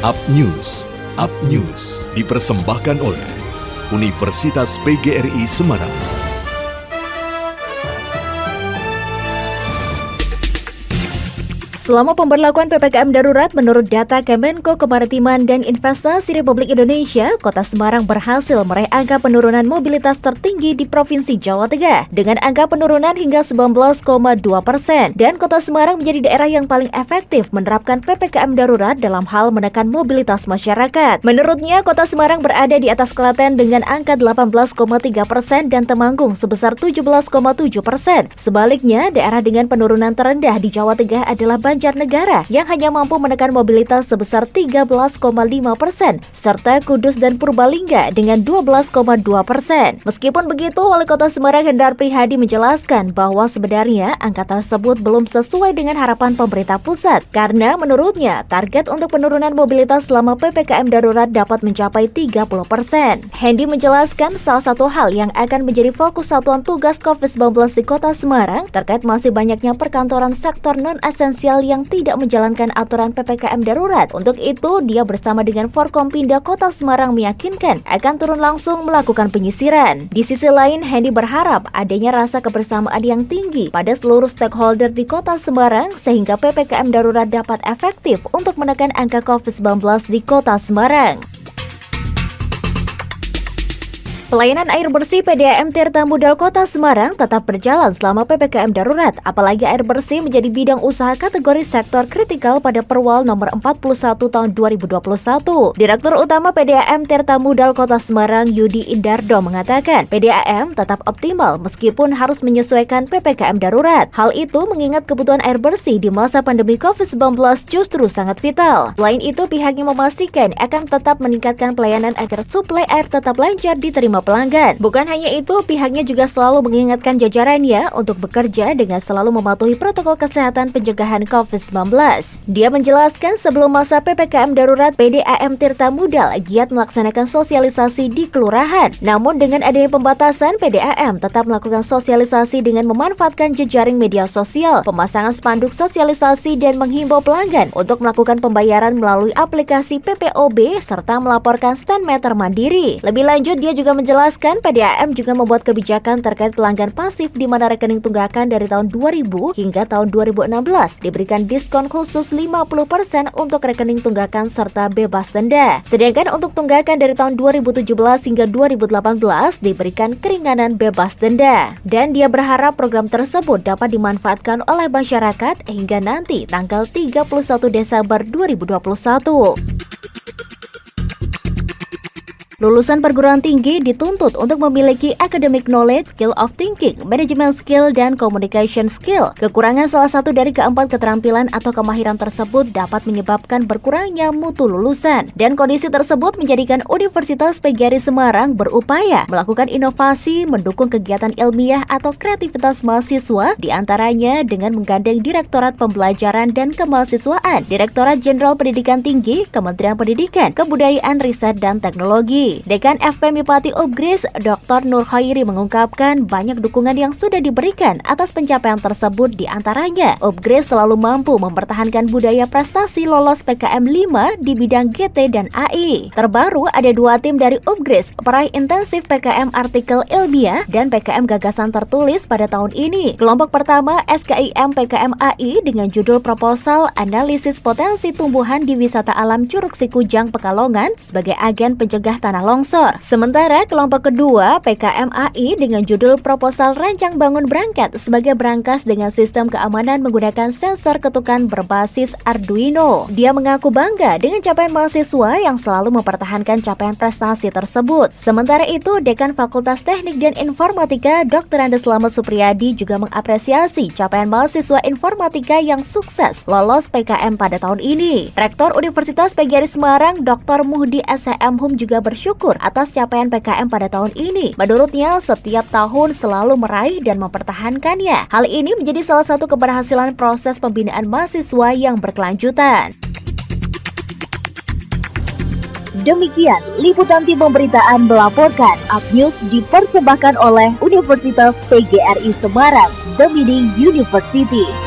Up News dipersembahkan oleh Universitas PGRI Semarang. Selama pemberlakuan PPKM darurat, menurut data Kemenko Kemaritiman dan Investasi Republik Indonesia, Kota Semarang berhasil meraih angka penurunan mobilitas tertinggi di Provinsi Jawa Tengah dengan angka penurunan hingga 19,2%. Dan Kota Semarang menjadi daerah yang paling efektif menerapkan PPKM darurat dalam hal menekan mobilitas masyarakat. Menurutnya, Kota Semarang berada di atas Klaten dengan angka 18,3% dan Temanggung sebesar 17,7%. Sebaliknya, daerah dengan penurunan terendah di Jawa Tengah adalah Banjarnegara yang hanya mampu menekan mobilitas sebesar 13,5%, serta Kudus dan Purbalingga dengan 12,2%. Meskipun begitu, Wali Kota Semarang Hendar Prihadi menjelaskan bahwa sebenarnya angka tersebut belum sesuai dengan harapan pemerintah pusat, karena menurutnya target untuk penurunan mobilitas selama PPKM darurat dapat mencapai 30%. Hendy menjelaskan salah satu hal yang akan menjadi fokus Satuan Tugas COVID-19 di Kota Semarang terkait masih banyaknya perkantoran sektor non-esensial yang tidak menjalankan aturan PPKM darurat. Untuk itu, dia bersama dengan Forkompinda Kota Semarang meyakinkan akan turun langsung melakukan penyisiran. Di sisi lain, Hendy berharap adanya rasa kebersamaan yang tinggi pada seluruh stakeholder di Kota Semarang sehingga PPKM darurat dapat efektif untuk menekan angka COVID-19 di Kota Semarang. Pelayanan air bersih PDAM Tirta Modal Kota Semarang tetap berjalan selama PPKM darurat, apalagi air bersih menjadi bidang usaha kategori sektor kritikal pada Perwal nomor 41 tahun 2021. Direktur Utama PDAM Tirta Modal Kota Semarang Yudi Indardo mengatakan, PDAM tetap optimal meskipun harus menyesuaikan PPKM darurat. Hal itu mengingat kebutuhan air bersih di masa pandemi COVID-19 justru sangat vital. Selain itu, pihaknya memastikan akan tetap meningkatkan pelayanan agar suplai air tetap lancar diterima pelanggan. Bukan hanya itu, pihaknya juga selalu mengingatkan jajarannya untuk bekerja dengan selalu mematuhi protokol kesehatan pencegahan COVID-19. Dia menjelaskan sebelum masa PPKM darurat, PDAM Tirta Modal giat melaksanakan sosialisasi di kelurahan. Namun dengan adanya pembatasan, PDAM tetap melakukan sosialisasi dengan memanfaatkan jejaring media sosial, pemasangan spanduk sosialisasi dan menghimbau pelanggan untuk melakukan pembayaran melalui aplikasi PPOB serta melaporkan stand meter mandiri. Lebih lanjut, dia juga menjelaskan PDAM juga membuat kebijakan terkait pelanggan pasif di mana rekening tunggakan dari tahun 2000 hingga tahun 2016 diberikan diskon khusus 50% untuk rekening tunggakan serta bebas denda. Sedangkan untuk tunggakan dari tahun 2017 hingga 2018 diberikan keringanan bebas denda. Dan dia berharap program tersebut dapat dimanfaatkan oleh masyarakat hingga nanti tanggal 31 Desember 2021. Lulusan perguruan tinggi dituntut untuk memiliki academic knowledge, skill of thinking, management skill, dan communication skill. Kekurangan salah satu dari keempat keterampilan atau kemahiran tersebut dapat menyebabkan berkurangnya mutu lulusan. Dan kondisi tersebut menjadikan Universitas PGRI Semarang berupaya melakukan inovasi, mendukung kegiatan ilmiah atau kreativitas mahasiswa, diantaranya dengan menggandeng Direktorat Pembelajaran dan Kemahasiswaan, Direktorat Jenderal Pendidikan Tinggi, Kementerian Pendidikan, Kebudayaan, Riset, dan Teknologi. Dekan FP Mipati Upgris, Dr. Nur Khairi mengungkapkan banyak dukungan yang sudah diberikan atas pencapaian tersebut, diantaranya Upgris selalu mampu mempertahankan budaya prestasi lolos PKM 5 di bidang GT dan AI. Terbaru ada 2 tim dari Upgris peraih intensif PKM artikel ilmiah dan PKM gagasan tertulis pada tahun ini. Kelompok pertama SKIM PKM AI dengan judul proposal analisis potensi tumbuhan di wisata alam Curug Sikujang Pekalongan sebagai agen pencegah tanah longsor. Sementara kelompok kedua PKM AI dengan judul proposal rancang bangun berangkat sebagai berangkas dengan sistem keamanan menggunakan sensor ketukan berbasis Arduino. Dia mengaku bangga dengan capaian mahasiswa yang selalu mempertahankan capaian prestasi tersebut. Sementara itu, Dekan Fakultas Teknik dan Informatika Dr. Andes Slamet Supriyadi juga mengapresiasi capaian mahasiswa informatika yang sukses lolos PKM pada tahun ini. Rektor Universitas PGRI Semarang Dr. Muhdi SHM Hum juga bersyukur atas capaian PKM pada tahun ini. Menurutnya, setiap tahun selalu meraih dan mempertahankannya. Hal ini menjadi salah satu keberhasilan proses pembinaan mahasiswa yang berkelanjutan. Demikian liputan tim pemberitaan melaporkan. Up News dipersembahkan oleh Universitas PGRI Semarang, The Leading University.